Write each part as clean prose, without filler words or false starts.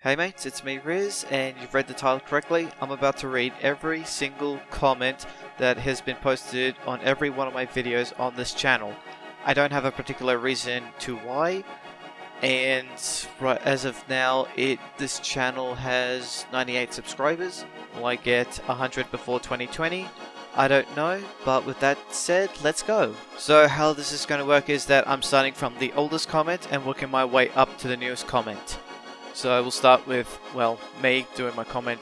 Hey mates, it's me Rizz, and you've read the title correctly. I'm about to read every single comment that has been posted on every one of my videos on this channel. I don't have a particular reason to why, and right as of now, this channel has 98 subscribers. Will I get 100 before 2020? I don't know, but with that said, let's go. So how this is going to work is that I'm starting from the oldest comment and working my way up to the newest comment. So I will start with, well, me doing my comment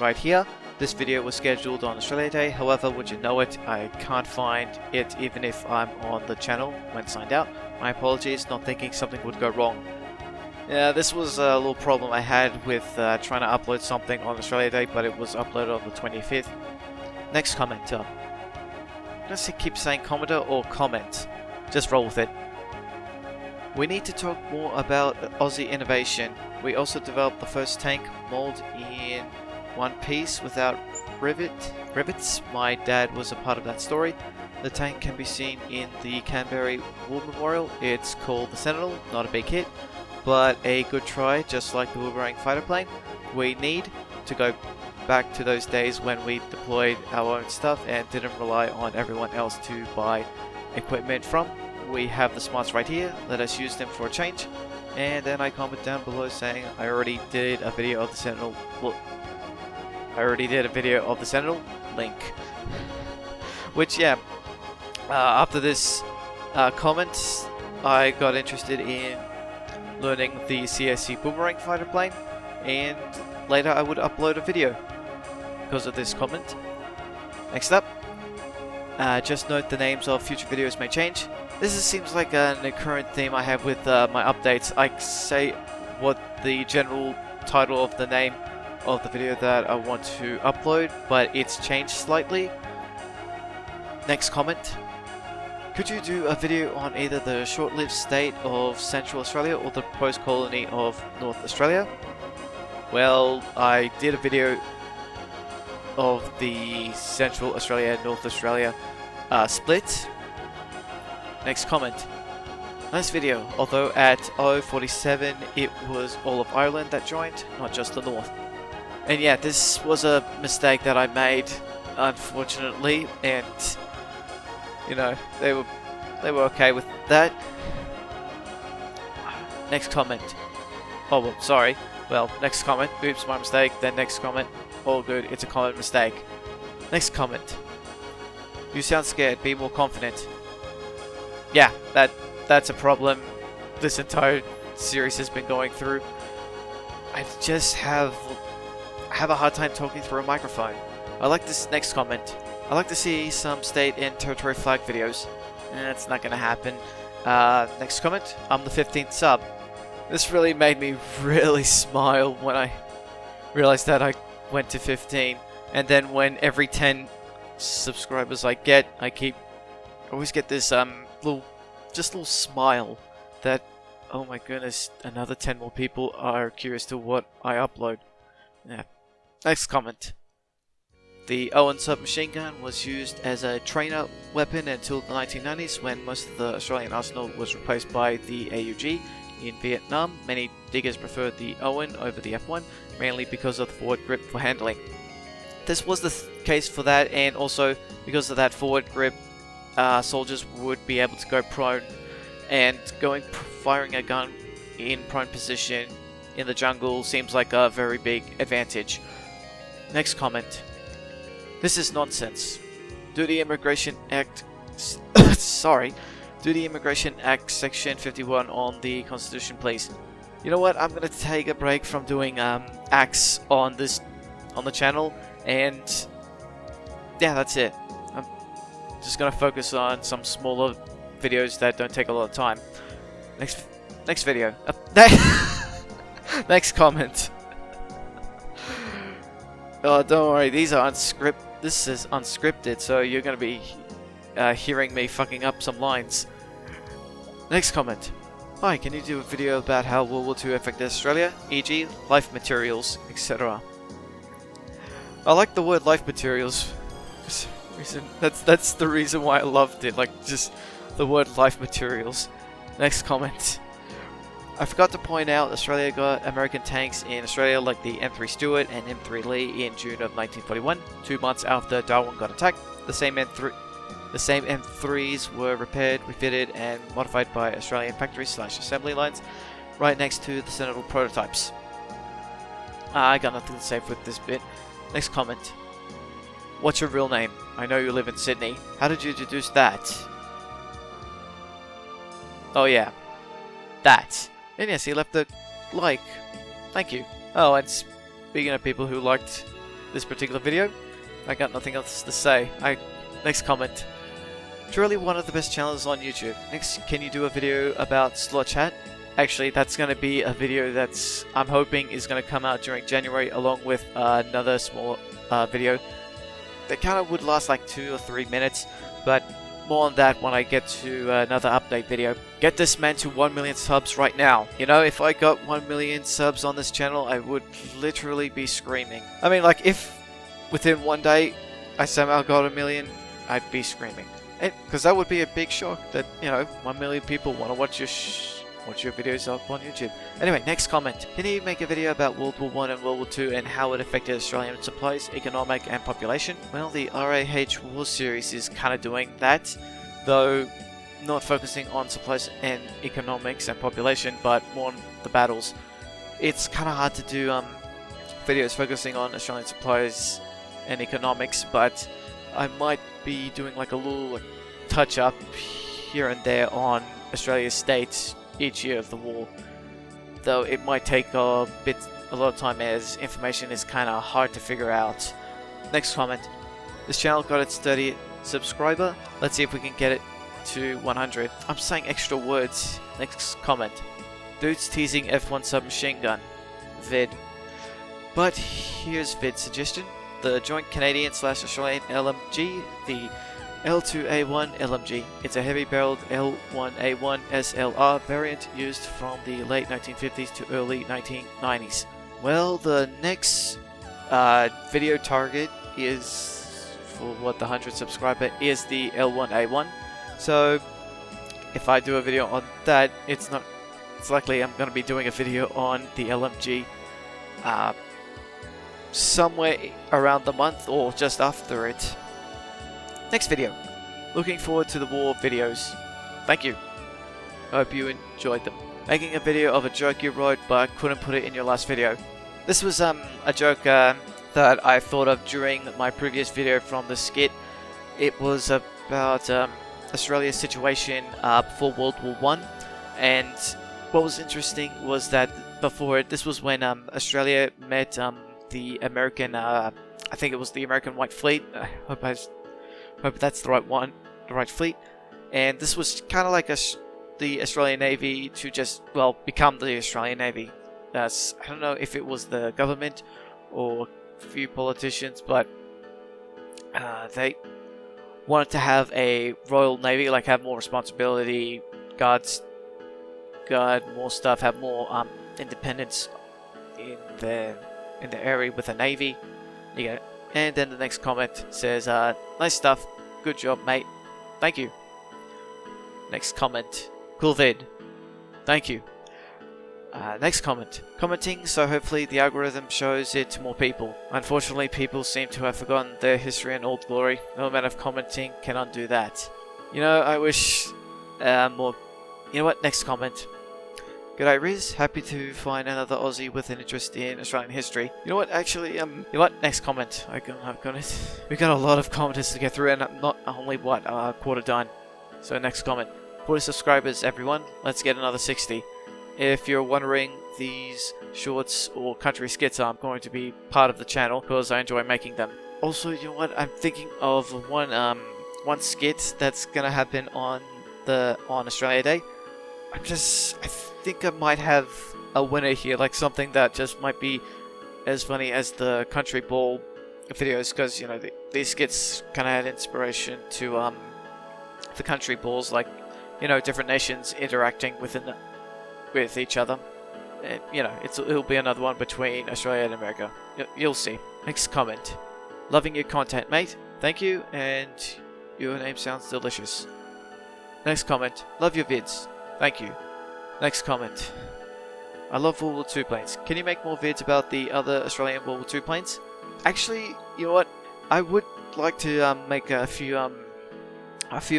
right here. This video was scheduled on Australia Day, however, would you know it, I can't find it even if I'm on the channel when signed out. My apologies, not thinking something would go wrong. Yeah, this was a little problem I had with trying to upload something on Australia Day, but it was uploaded on the 25th. Next commenter. Does he keep saying commenter or comment? Just roll with it. We need to talk more about Aussie innovation. We also developed the first tank mold in one piece without rivets. My dad was a part of that story. The tank can be seen in the Canberra War Memorial. It's called the Sentinel, not a big hit, but a good try, just like the boomerang fighter plane. We need to go back to those days when we deployed our own stuff and didn't rely on everyone else to buy equipment from. We have the smarts right here, let us use them for a change. And then I comment down below saying I already did a video of the Sentinel. Well, I already did a video of the Sentinel link. Which, yeah, after this comment, I got interested in learning the CSC boomerang fighter plane, and later I would upload a video because of this comment. Next up, just note the names of future videos may change. This seems like a current theme I have with my updates. I say what the general title of the name of the video that I want to upload, but it's changed slightly. Next comment. Could you do a video on either the short-lived state of Central Australia or the post-colony of North Australia? Well, I did a video of the Central Australia and North Australia split. Next comment. Nice video, although at 047 it was all of Ireland that joined, not just the North. And yeah, this was a mistake that I made, unfortunately, and you know, they were okay with that. Next comment. Oh well, sorry. Well, next comment. Oops, my mistake. Then next comment. All good, it's a common mistake. Next comment. You sound scared, be more confident. Yeah, that's a problem this entire series has been going through. I just have a hard time talking through a microphone. I like this next comment. I like to see some state and territory flag videos. That's not gonna happen. Next comment. I'm the 15th sub. This really made me really smile when I realized that I went to 15. And then when every 10 subscribers I get, I always get this little smile that, oh my goodness, another 10 more people are curious to what I upload. Yeah. Next comment. The Owen submachine gun was used as a trainer weapon until the 1990s, when most of the Australian arsenal was replaced by the AUG. In Vietnam, many diggers preferred the Owen over the F1, mainly because of the forward grip for handling. This was the case for that, and also because of that forward grip, soldiers would be able to go prone, and firing a gun in prone position in the jungle seems like a very big advantage. Next comment. This is nonsense. Do the Immigration Act do the Immigration Act Section 51 on the Constitution, please. You know what? I'm gonna take a break from doing acts on the channel, and yeah, that's it. I'm just gonna focus on some smaller videos that don't take a lot of time. Next video. Next comment. Oh, don't worry. These are unscripted. This is unscripted, so you're gonna be hearing me fucking up some lines. Next comment. Hi, can you do a video about how World War II affected Australia, e.g. life materials, etc.? I like the word life materials for some reason. That's the reason why I loved it, like just the word life materials. Next comment. I forgot to point out Australia got American tanks in Australia like the M3 Stuart and M3 Lee in June of 1941, 2 months after Darwin got attacked. The same M3s were repaired, refitted and modified by Australian factories/assembly lines right next to the Sentinel prototypes. I got nothing to say with this bit. Next comment. What's your real name? I know you live in Sydney. How did you deduce that? Oh yeah. That. And yes, he left a like. Thank you. Oh, and speaking of people who liked this particular video, I got nothing else to say. Next comment. Truly one of the best channels on YouTube. Next, can you do a video about slot chat? Actually, that's going to be a video that's, I'm hoping, is going to come out during January along with another small video that kind of would last like 2 or 3 minutes, but more on that when I get to another update video. Get this man to 1 million subs right now. You know, if I got 1 million subs on this channel, I would literally be screaming. I mean, like, if within one day I somehow got 1 million, I'd be screaming. Because that would be a big shock that, you know, 1 million people want to watch your videos up on YouTube. Anyway, next comment. Can you make a video about World War I and World War II and how it affected Australian supplies, economic and population? Well, the RAH War series is kind of doing that, though not focusing on supplies and economics and population, but more on the battles. It's kind of hard to do videos focusing on Australian supplies and economics, but I might be doing like a little touch up here and there on Australia's states each year of the war, though it might take a lot of time as information is kind of hard to figure out. Next comment. This channel got its 30th subscriber. Let's see if we can get it to 100. I'm saying extra words. Next comment. Dude's teasing F1 submachine gun. Vid. But here's vid suggestion. The joint Canadian/Australian LMG, the L2A1 LMG. It's a heavy-barreled L1A1 SLR variant used from the late 1950s to early 1990s. Well, the next video target is for the 100 subscriber is the L1A1. So if I do a video on that, it's likely I'm going to be doing a video on the LMG somewhere around the month or just after it. Next video. Looking forward to the war videos. Thank you. Hope you enjoyed them. Making a video of a joke you wrote but couldn't put it in your last video. This was a joke that I thought of during my previous video from the skit. It was about Australia's situation before World War I, and what was interesting was that before it, this was when Australia met the American, I think it was the American White Fleet. I hope that's the right one, the right fleet. And this was kind of like the Australian Navy to just, well, become the Australian Navy. I don't know if it was the government or a few politicians, but they wanted to have a Royal Navy, like have more responsibility, guard more stuff, have more independence in the area with a navy. Yeah. And then the next comment says, nice stuff, good job mate, thank you. Next comment, cool vid, thank you. Next comment, commenting so hopefully the algorithm shows it to more people. Unfortunately, people seem to have forgotten their history and old glory. No amount of commenting can undo that. You know, I wish more. You know what, next comment. G'day Rizz, happy to find another Aussie with an interest in Australian history. You know what, actually, you know what, next comment. I've got it. We got a lot of commenters to get through, and not only quarter done. So next comment. 40 subscribers, everyone. Let's get another 60. If you're wondering, these shorts or country skits are going to be part of the channel because I enjoy making them. Also, you know what, I'm thinking of one skit that's gonna happen on Australia Day. I think I might have a winner here, like something that just might be as funny as the country ball videos, because you know these skits kind of had inspiration to the country balls, like you know different nations interacting with each other, and you know it'll be another one between Australia and America. You'll see. Next comment. Loving your content, mate. Thank you, and your name sounds delicious. Next comment. Love your vids. Thank you. Next comment. I love World War II planes. Can you make more vids about the other Australian World War II planes? Actually, you know what? I would like to make a few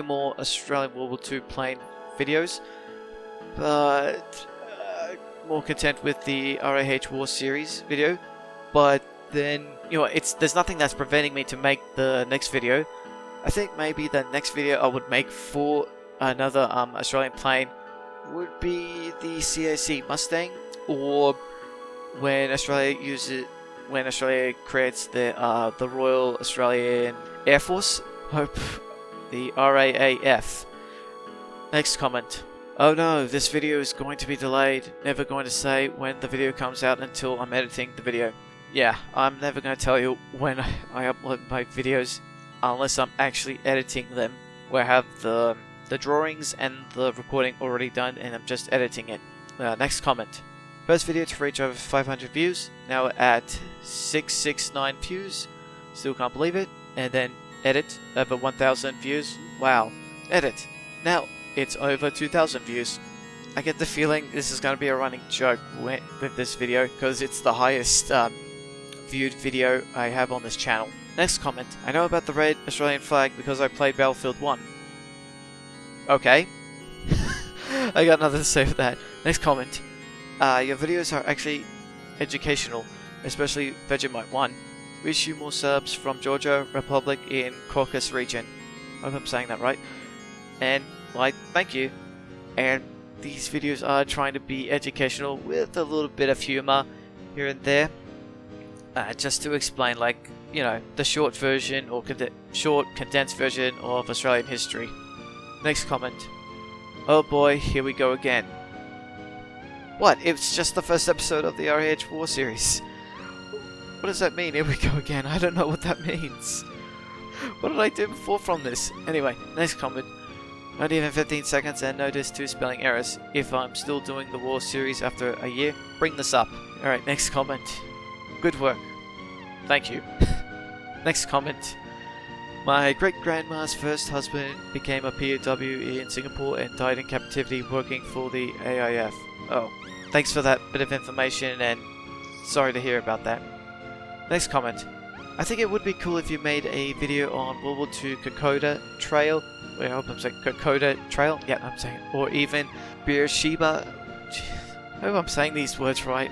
more Australian World War II plane videos, but more content with the RAH War Series video. But then, you know, there's nothing that's preventing me to make the next video. I think maybe the next video I would make for another Australian plane would be the CAC Mustang, or when Australia creates the Royal Australian Air Force, the RAAF. Next comment. Oh no, this video is going to be delayed. Never going to say when the video comes out until I'm editing the video. Yeah, I'm never going to tell you when I upload my videos unless I'm actually editing them, where I have the drawings and the recording already done and I'm just editing it. Next comment. First video to reach over 500 views, now at 669 views. Still can't believe it. And then edit, over 1000 views. Wow. Edit. Now it's over 2000 views. I get the feeling this is going to be a running joke with this video because it's the highest viewed video I have on this channel. Next comment. I know about the red Australian flag because I played Battlefield 1. Okay. I got nothing to say for that. Next comment. Your videos are actually educational, especially Vegemite 1. Wish you more subs from Georgia Republic in Caucasus region. I hope I'm saying that right. And, like, thank you. And these videos are trying to be educational with a little bit of humor here and there. Just to explain, like, you know, the short version or short condensed version of Australian history. Next comment. Oh boy, here we go again. What? It's just the first episode of the RAH War series. What does that mean? Here we go again. I don't know what that means. What did I do before from this? Anyway, next comment. Not even 15 seconds and notice 2 spelling errors. If I'm still doing the War series after a year, bring this up. Alright, next comment. Good work. Thank you. Next comment. My great-grandma's first husband became a POW in Singapore and died in captivity working for the AIF. Oh, thanks for that bit of information and sorry to hear about that. Next comment. I think it would be cool if you made a video on World War II Kokoda Trail. Wait, I hope I'm saying Kokoda Trail. Yeah, I'm saying. Or even Beersheba. I hope I'm saying these words right.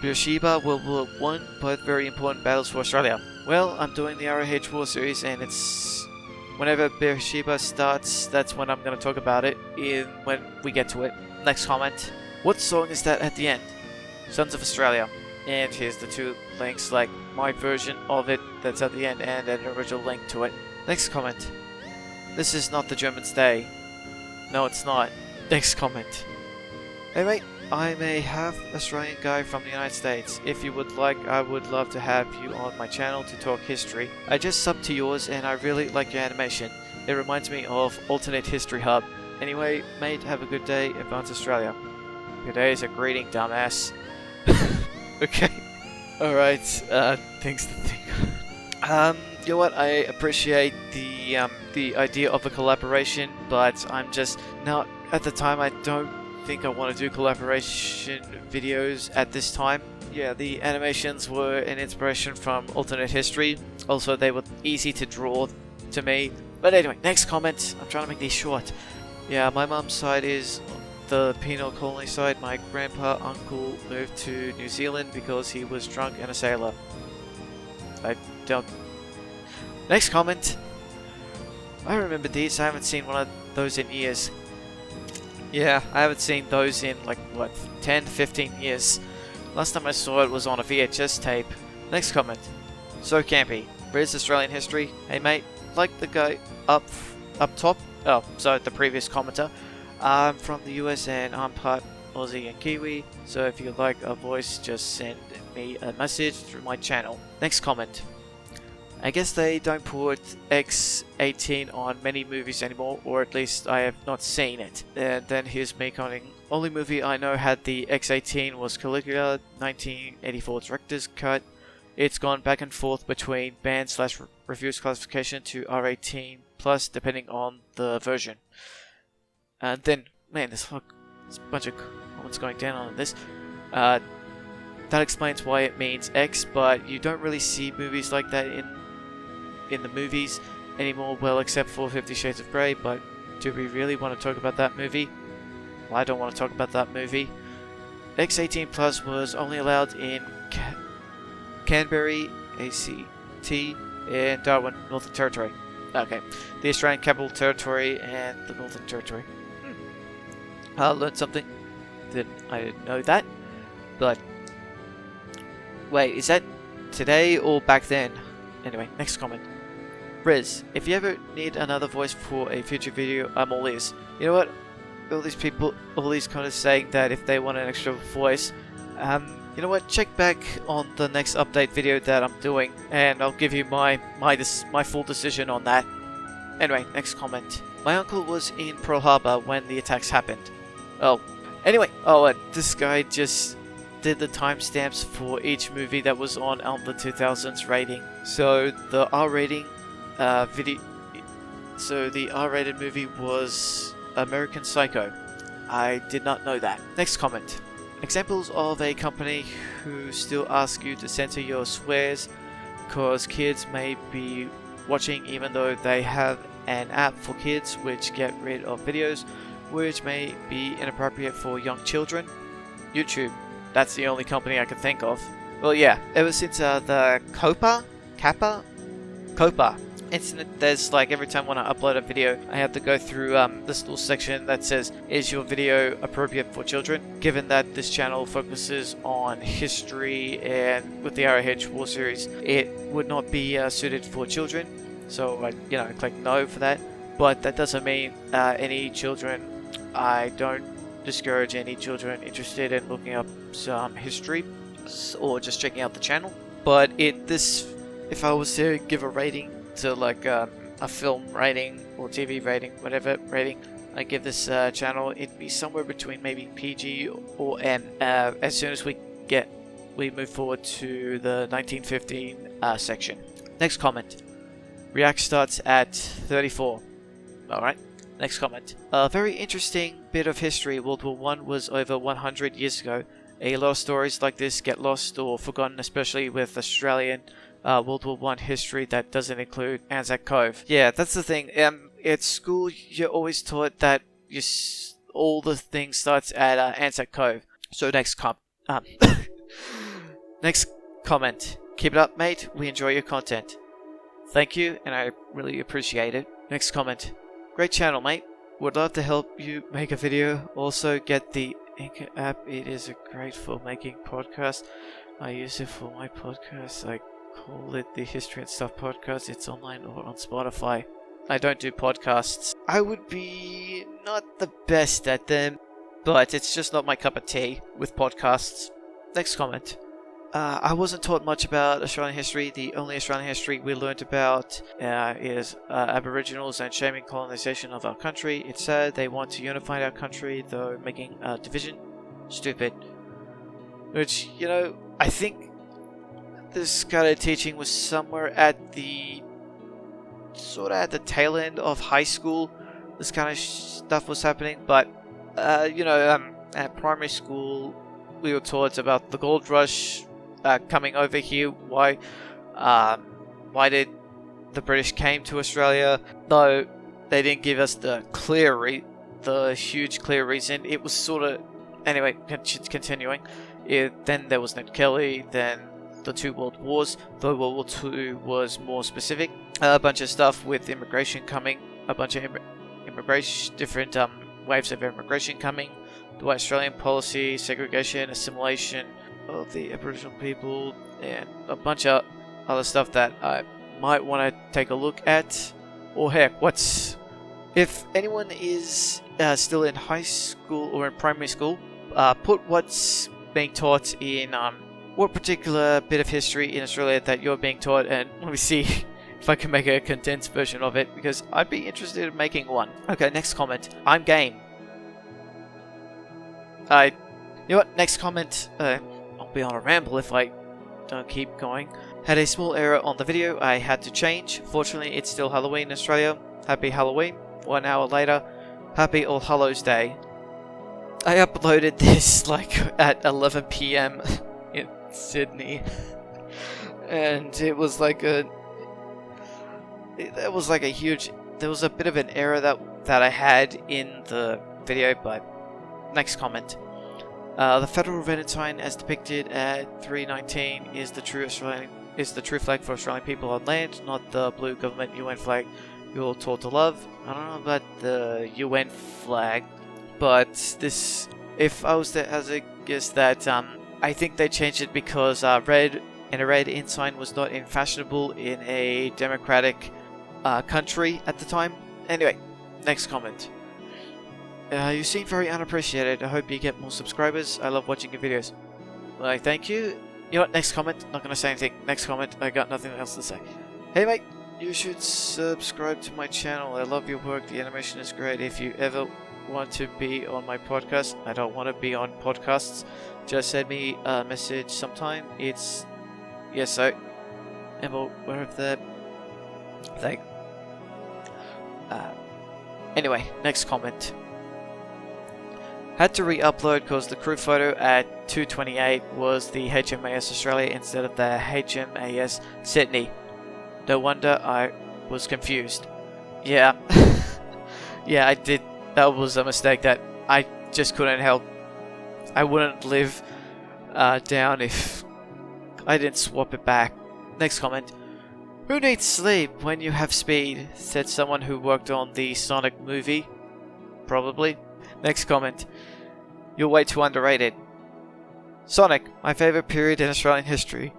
Beersheba, World War I, both very important battles for Australia. Well, I'm doing the RAH War series and it's... Whenever Beersheba starts, that's when I'm going to talk about it, when we get to it. Next comment. What song is that at the end? Sons of Australia. And here's the 2 links, like my version of it that's at the end and an original link to it. Next comment. This is not the Germans' day. No, it's not. Next comment. Hey mate, I'm a half Australian guy from the United States. If you would like, I would love to have you on my channel to talk history. I just subbed to yours and I really like your animation. It reminds me of Alternate History Hub. Anyway, mate, have a good day, Advanced Australia. Good day is a greeting, dumbass. Okay. Alright, things to think. You know what, I appreciate the idea of a collaboration, but I'm just not, at the time I don't think I want to do collaboration videos at this time. Yeah, the animations were an inspiration from Alternate History. Also, they were easy to draw to me. But anyway, next comment. I'm trying to make these short. Yeah, my mom's side is the penal colony side. My uncle moved to New Zealand because he was drunk and a sailor. I don't... Next comment. I remember these. I haven't seen one of those in years. Yeah, I haven't seen those in like, what, 10, 15 years. Last time I saw it was on a VHS tape. Next comment. So campy. Rizz Australian history. Hey mate, like the guy up top. Oh, so the previous commenter. I'm from the US and I'm part Aussie and Kiwi. So if you like a voice, just send me a message through my channel. Next comment. I guess they don't put X18 on many movies anymore, or at least I have not seen it. And then here's me commenting. Only movie I know had the X18 was Caligula, 1984 director's cut. It's gone back and forth between banned/refused classification to R18 plus depending on the version. And then, man, there's There's a bunch of comments going down on this. That explains why it means X, but you don't really see movies like that in the movies anymore, well, except for 50 Shades of Grey. But do we really want to talk about that movie? Well, I don't want to talk about that movie. X18 Plus was only allowed in Canberra, ACT, and Darwin, Northern Territory. Okay, the Australian Capital Territory and the Northern Territory. I learned something that I didn't know that, but wait, is that today or back then? Anyway, next comment. Rizz, if you ever need another voice for a future video, I'm all ears. You know what? All these people, all these kind of saying that if they want an extra voice, you know what? Check back on the next update video that I'm doing, and I'll give you my full decision on that. Anyway, next comment. My uncle was in Pearl Harbor when the attacks happened. Oh, anyway. Oh, this guy just did the timestamps for each movie that was on the 2000s rating. So the R-rating video. So the R-rated movie was American Psycho. I did not know that. Next comment. Examples of a company who still ask you to censor your swears because kids may be watching even though they have an app for kids which get rid of videos which may be inappropriate for young children. YouTube. That's the only company I can think of. Well, yeah, ever since the Copa incident, there's like every time when I upload a video, I have to go through this little section that says, is your video appropriate for children? Given that this channel focuses on history and with the RAH War Series, it would not be suited for children. So I click no for that. But that doesn't mean any children. I don't discourage any children interested in looking up some history or just checking out the channel. But if I was to give a rating to like a film rating or TV rating, whatever rating I give this channel, it'd be somewhere between maybe PG or M. As soon as we move forward to the 1915 section. Next comment. React starts at 34. Alright. Next comment. A very interesting bit of history. World War I was over 100 years ago. A lot of stories like this get lost or forgotten, especially with Australian World War I history that doesn't include Anzac Cove. Yeah, that's the thing. At school, you're always taught that all the things starts at Anzac Cove. So next next comment. Keep it up, mate. We enjoy your content. Thank you, and I really appreciate it. Next comment. Great channel, mate. Would love to help you make a video. Also, get the Anchor app. It is great for making podcasts. I use it for my podcast. I call it the History and Stuff podcast. It's online or on Spotify. I don't do podcasts. I would be not the best at them, but it's just not my cup of tea with podcasts. Next comment. I wasn't taught much about Australian history. The only Australian history we learned about is Aboriginals and shaming colonisation of our country. It's sad they want to unify our country, though making a division. Stupid. Which, I think this kind of teaching was somewhere at the tail end of high school. This kind of stuff was happening, but at primary school we were taught about the gold rush coming over here. Why did the British came to Australia? Though they didn't give us the huge clear reason. It was sort of anyway. Continuing. Then there was Ned Kelly. Then the two world wars. Though World War II was more specific. A bunch of stuff with immigration coming. A bunch of immigration, different waves of immigration coming. The White Australian policy, segregation, assimilation of the Aboriginal people, and a bunch of other stuff that I might want to take a look at. Or heck, if anyone is still in high school or in primary school, put what's being taught in what particular bit of history in Australia that you're being taught, and let me see if I can make a condensed version of it, because I'd be interested in making one. Okay, next comment. I'm game. You know what? Next comment. I'll be on a ramble if I don't keep going. Had a small error on the video I had to change. Fortunately, it's still Halloween in Australia. Happy Halloween. 1 hour later, Happy All Hallows Day. I uploaded this like at 11 PM in Sydney, and it was like a huge. There was a bit of an error that I had in the video, but next comment. The federal Valentine, as depicted at 319, is the true flag for Australian people on land, not the blue government UN flag you're taught to love. I don't know about the UN flag, but this, if I was to hazard guess that, I think they changed it because a red ensign was not fashionable in a democratic country at the time. Anyway, next comment. You seem very unappreciated. I hope you get more subscribers. I love watching your videos. Like, thank you. You know what? Next comment. Not gonna say anything. Next comment. I got nothing else to say. Hey mate, you should subscribe to my channel. I love your work. The animation is great. If you ever want to be on my podcast, I don't want to be on podcasts. Just send me a message sometime. It's yes, so I'm aware of that. Thank. Anyway, next comment. Had to re-upload because the crew photo at 2:28 was the HMAS Australia instead of the HMAS Sydney. No wonder I was confused. Yeah, yeah, I did. That was a mistake that I just couldn't help. I wouldn't live down if I didn't swap it back. Next comment. Who needs sleep when you have speed? Said someone who worked on the Sonic movie. Probably. Next comment. You're way too underrated. Sonic, my favourite period in Australian history.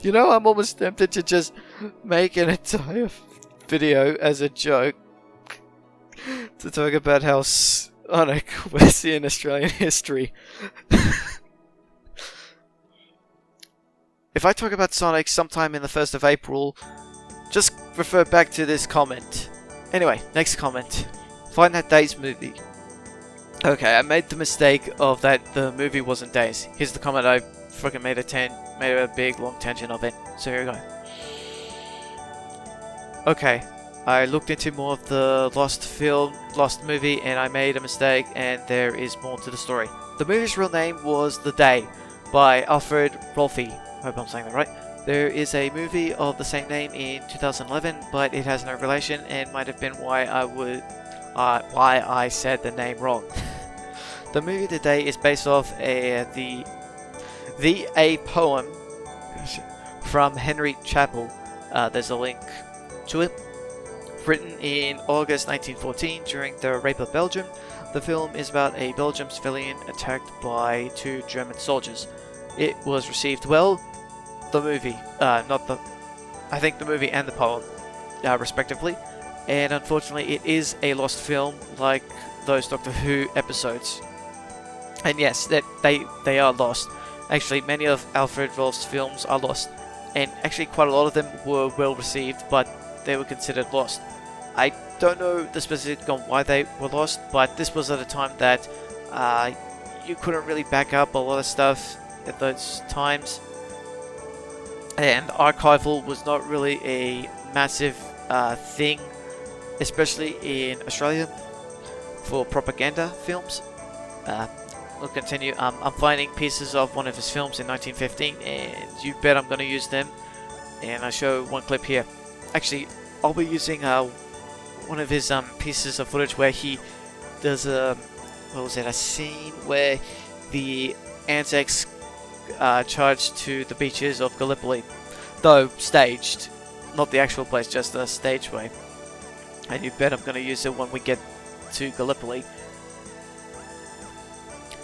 You know, I'm almost tempted to just make an entire video as a joke to talk about how Sonic was in Australian history. If I talk about Sonic sometime in the 1st of April, just refer back to this comment. Anyway, next comment. Find that Days movie. Okay, I made the mistake of that the movie wasn't Days. Here's the comment. I freaking made a big long tangent of it. So here we go. Okay, I looked into more of the Lost movie, and I made a mistake, and there is more to the story. The movie's real name was The Day by Alfred Rolfe. Hope I'm saying that right. There is a movie of the same name in 2011, but it has no relation and might have been why I said the name wrong. The movie The Day is based off a poem from Henry Chappell. There's a link to it. Written in August 1914 during the rape of Belgium, the film is about a Belgian civilian attacked by 2 German soldiers. It was received well. The movie, I think the movie and the poem, respectively. And unfortunately, it is a lost film, like those Doctor Who episodes. And yes, that they are lost. Actually, many of Alfred Rolfe's films are lost, and actually quite a lot of them were well received, but they were considered lost. I don't know the specific on why they were lost, but this was at a time that you couldn't really back up a lot of stuff at those times. And archival was not really a massive thing, especially in Australia, for propaganda films. We'll continue. I'm finding pieces of one of his films in 1915, and you bet I'm going to use them. And I show one clip here. Actually, I'll be using one of his pieces of footage where he does a scene where the Anzacs charged to the beaches of Gallipoli, though staged, not the actual place, just the stage way. And you bet I'm going to use it when we get to Gallipoli.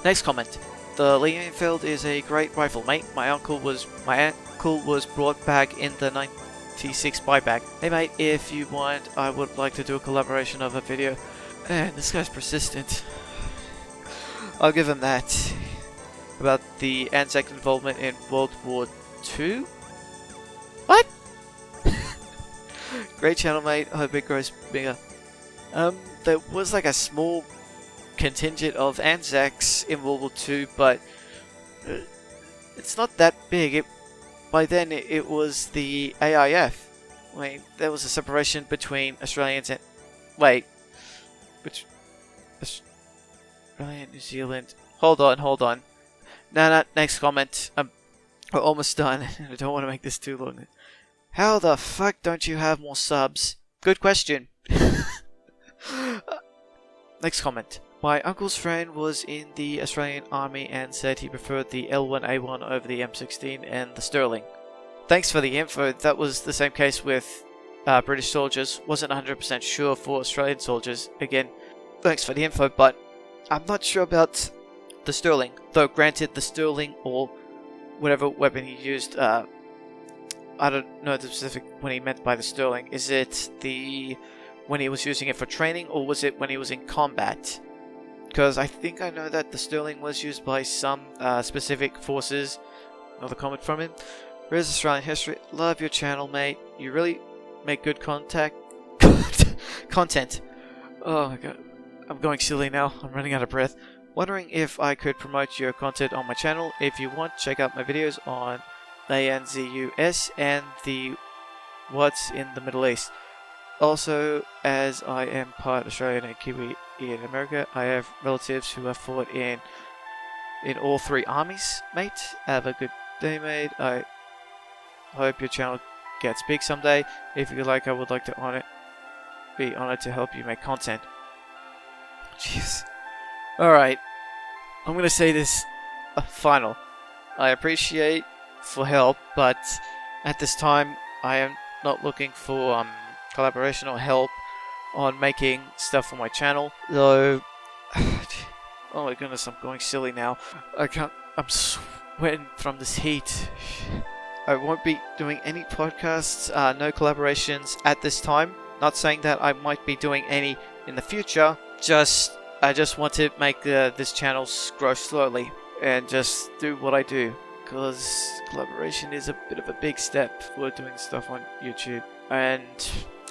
Next comment. The Lee Enfield is a great rifle, mate. My uncle was brought back in the 96 buyback. Hey mate, if you want, I would like to do a collaboration of a video. Man, this guy's persistent. I'll give him that. About the Anzac involvement in World War II? What? Great channel, mate. I hope it grows bigger. There was like a small contingent of Anzacs in World War II, but it's not that big. By then, it was the AIF. Wait, there was a separation between Australians and... Wait. Australia, New Zealand. Hold on. No, next comment. We're almost done. I don't want to make this too long. How the fuck don't you have more subs? Good question. Next comment. My uncle's friend was in the Australian Army and said he preferred the L1A1 over the M16 and the Sterling. Thanks for the info. That was the same case with British soldiers. Wasn't 100% sure for Australian soldiers. Again, thanks for the info, but I'm not sure about the Sterling. Though granted, the Sterling or whatever weapon he used, I don't know the specific when he meant by the Sterling. Is it when he was using it for training, or was it when he was in combat? Because I think I know that the Sterling was used by some specific forces. Another comment from him. Rizz Australian History. Love your channel, mate. You really make good content. Oh my god. I'm going silly now. I'm running out of breath. Wondering if I could promote your content on my channel. If you want, check out my videos on ANZUS and the What's in the Middle East. Also, as I am part Australian and Kiwi in America, I have relatives who have fought in all three armies, mate. Have a good day, mate. I hope your channel gets big someday. If you like, I would like to be honored to help you make content. Jeez. Alright, I'm gonna say this final. I appreciate for help, but at this time I am not looking for collaboration or help on making stuff for my channel. Though, oh my goodness, I'm going silly now. I'm sweating from this heat. I won't be doing any podcasts, no collaborations at this time. Not saying that I might be doing any in the future, I just want to make this channel grow slowly and just do what I do, because collaboration is a bit of a big step for doing stuff on YouTube, and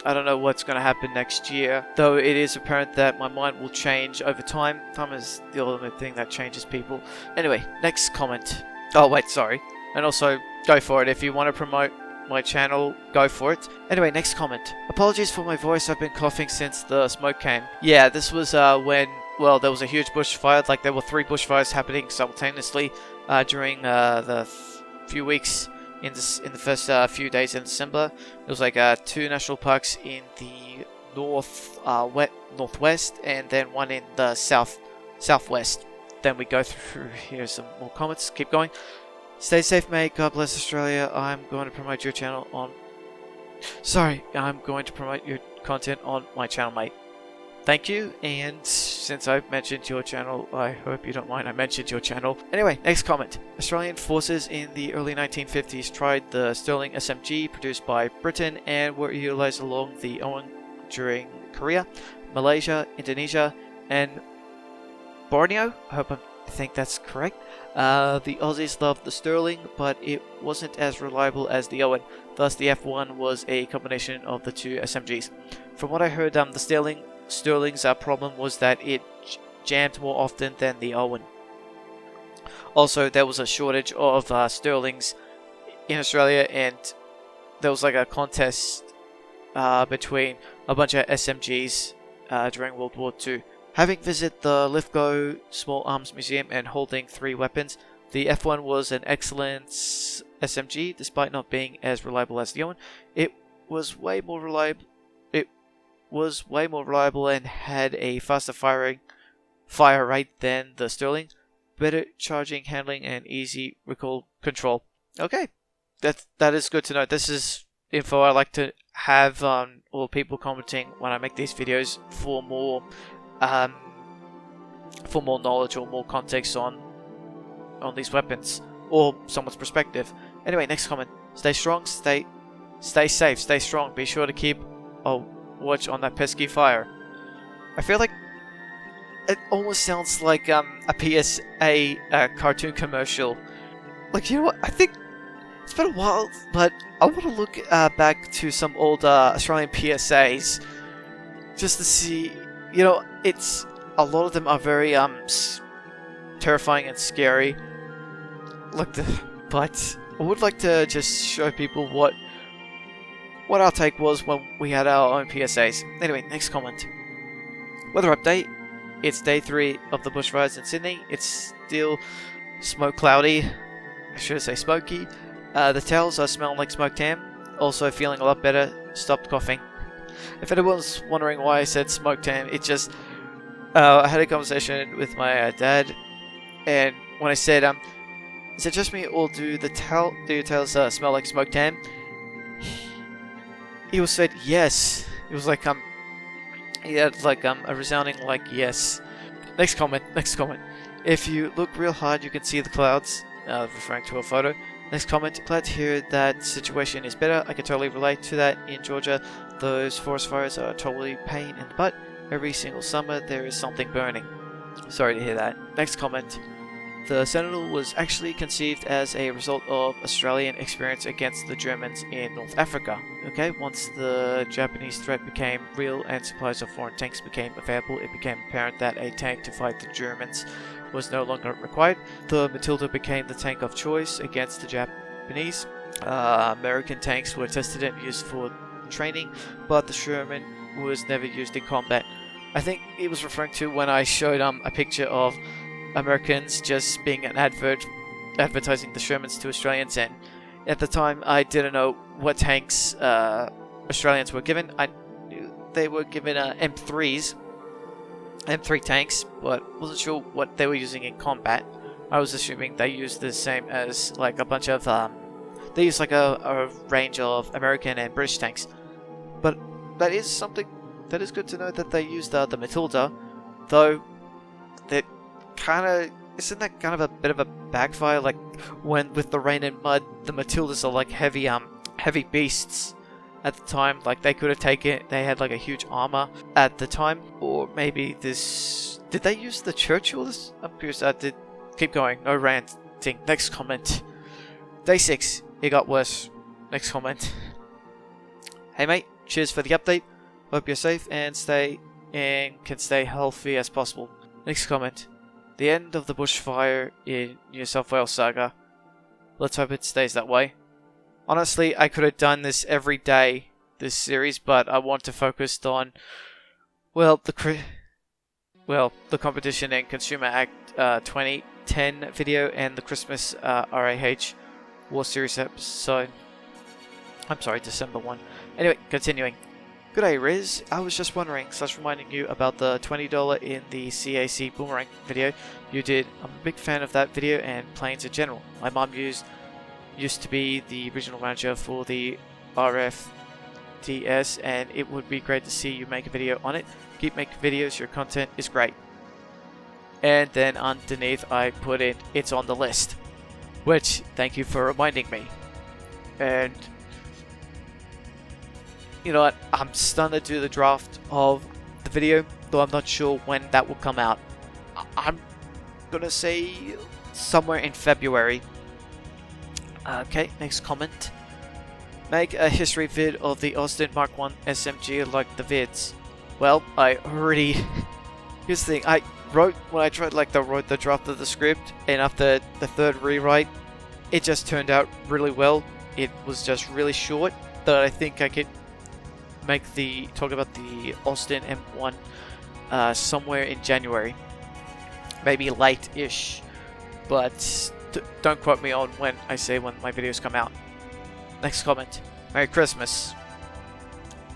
I don't know what's going to happen next year, though it is apparent that my mind will change over time. Time is the ultimate thing that changes people. Anyway, next comment. Oh wait, sorry. And also, go for it. If you want to promote my channel, go for it. Anyway, next comment. Apologies for my voice, I've been coughing since the smoke came. Yeah, this was when, well, there was a huge bushfire. Like, there were 3 bushfires happening simultaneously during the few weeks in the first few days in December. There was like 2 national parks in the northwest, and then 1 in the southwest. Then we go through here some more comments. Keep going. Stay safe, mate. God bless Australia. I'm going to promote your channel on... I'm going to promote your content on my channel, mate. Thank you, and since I mentioned your channel, I hope you don't mind I mentioned your channel. Anyway, next comment. Australian forces in the early 1950s tried the Sterling SMG produced by Britain and were utilized along the Owen during Korea, Malaysia, Indonesia, and Borneo. I think that's correct. The Aussies loved the Sterling, but it wasn't as reliable as the Owen. Thus, the F1 was a combination of the 2 SMGs. From what I heard, the Sterling's problem was that it jammed more often than the Owen. Also, there was a shortage of Sterlings in Australia, and there was like a contest between a bunch of SMGs during World War II. Having visited the Lithgow Small Arms Museum and holding 3 weapons, the F1 was an excellent SMG, despite not being as reliable as the Owen. It was way more reliable. And had a faster fire rate than the Sterling, better charging, handling, and easy recoil control. Okay, that is good to know. This is info I like to have on all people commenting when I make these videos for more knowledge or more context on these weapons or someone's perspective. Anyway, next comment. Stay strong, stay safe, stay strong. Be sure to keep a watch on that pesky fire. I feel like it almost sounds like a PSA cartoon commercial. Like, you know what? I think it's been a while, but I want to look back to some old Australian PSAs just to see. You know, it's a lot of them are very terrifying and scary. But I would like to just show people what our take was when we had our own PSAs. Anyway, next comment. Weather update. It's day 3 of the bushfires in Sydney. It's still smoke cloudy. I should say smoky. The towels are smelling like smoked ham. Also feeling a lot better. Stopped coughing. If anyone's wondering why I said smoked ham, it just... I had a conversation with my dad, and when I said, is it just me or do your towels smell like smoked ham? He was said yes. It was like he had like a resounding like yes. Next comment. If you look real hard, you can see the clouds. Referring to a photo. Next comment. Glad to hear that situation is better. I can totally relate to that. In Georgia, those forest fires are totally pain in the butt. Every single summer there is something burning. Sorry to hear that. Next comment. The Sentinel was actually conceived as a result of Australian experience against the Germans in North Africa. Okay, once the Japanese threat became real and supplies of foreign tanks became available, it became apparent that a tank to fight the Germans was no longer required. The Matilda became the tank of choice against the Japanese. American tanks were tested and used for training, but the Sherman was never used in combat. I think he was referring to when I showed a picture of Americans just being an advertising the Shermans to Australians, and at the time I didn't know what tanks Australians were given. I knew they were given M3 tanks, but wasn't sure what they were using in combat. I was assuming they used the same as like a bunch of they used like a range of American and British tanks. But that is something that is good to know that they used the Matilda, though that isn't that kind of a bit of a backfire? Like when with the rain and mud, the Matildas are like heavy beasts. At the time, like they could have taken, they had like a huge armor at the time, or maybe this. Did they use the Churchills? I'm curious. Keep going. No ranting. Next comment. Day 6. It got worse. Next comment. Hey mate, cheers for the update. Hope you're safe and can stay healthy as possible. Next comment. The end of the bushfire in New South Wales saga. Let's hope it stays that way. Honestly, I could have done this every day, this series, but I want to focus on, well, the Competition and Consumer Act 2010 video and the Christmas RAH War Series episode. I'm sorry, December 1. Anyway, continuing. G'day Rizz, I was just wondering, reminding you about the $20 in the CAC Boomerang video you did. I'm a big fan of that video and planes in general. My mom used to be the regional manager for the RFDS, and it would be great to see you make a video on it. Keep making videos, your content is great. And then underneath I put in, it's on the list. Which, thank you for reminding me. And you know what, I'm starting to do the draft of the video, though I'm not sure when that will come out. I'm gonna say somewhere in February. Okay, next comment. Make a history vid of the Austin Mark 1 SMG like the vids. Well, I already... Here's the thing, I wrote the draft of the script, and after the third rewrite, it just turned out really well. It was just really short, but I think I could talk about the Austin M1 somewhere in January. Maybe late-ish, but don't quote me on when I say when my videos come out. Next comment. Merry Christmas.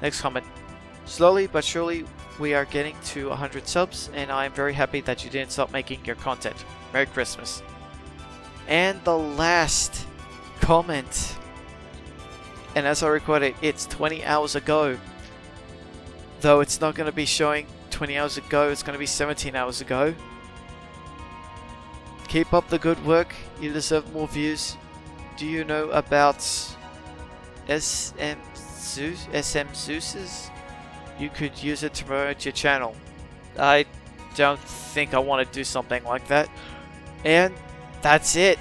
Next comment. Slowly but surely we are getting to 100 subs, and I am very happy that you didn't stop making your content. Merry Christmas. And the last comment. And as I recorded, it's 20 hours ago. Though it's not going to be showing 20 hours ago, it's going to be 17 hours ago. Keep up the good work, you deserve more views. Do you know about SM Zeus's? You could use it to promote your channel. I don't think I want to do something like that. And that's it.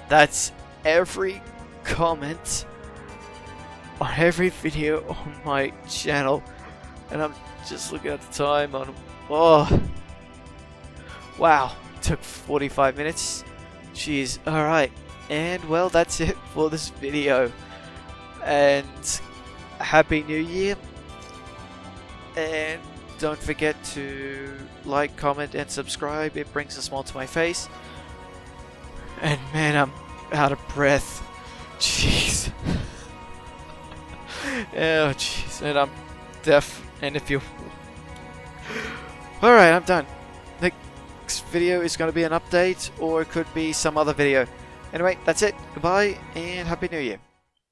That's every comment on every video on my channel. And I'm just looking at the time on... Oh! Wow, it took 45 minutes. Jeez, alright. And well, that's it for this video. And Happy New Year. And don't forget to like, comment, and subscribe. It brings a smile to my face. And man, I'm out of breath. Jeez. Oh, jeez. And I'm deaf. And if you... Alright, I'm done. Next video is going to be an update, or it could be some other video. Anyway, that's it. Goodbye, and Happy New Year.